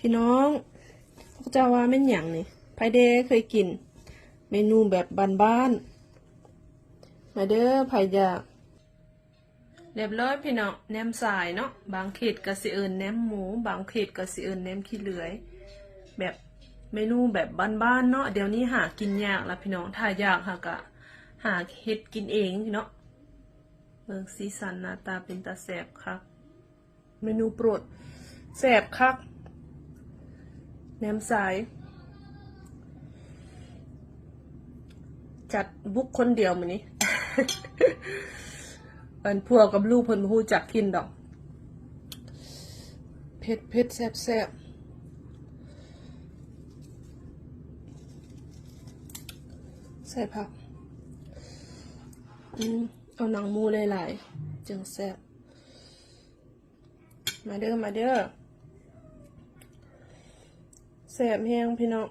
พี่น้องพวกเจ้าว่าแม่นหยังนี่ไผเด้เคยกินเมนูแบบบ้านๆมาเด้อไผอยากเรียบร้อยพี่น้องแหนมสายเนาะบางเขตก็สิเอิ้นแหนมหมูบางเขตก็สิเอิ้นแหนมขี้เลื่อยแบบเมนูแบบบ้านๆเนาะเดี๋ยวนี้หากินยากละพี่น้องถ้ายากหากะหาเฮ็ดกินเองเนาะเบิ่งสีสันหน้าตาเป็นตาแซ่บคักเมนูโปรดแซ่บคักแหนมสายจัดบุกคนเดียวมื้อนี้ อันพวกกับลูกเพิ่นบ่ฮู้จักกินดอกเผ็ดแซ่บใส่ผักเอาหนังหมูหลายๆจึงแซ่บมาเด้อแซ่บแฮงพี่น้อง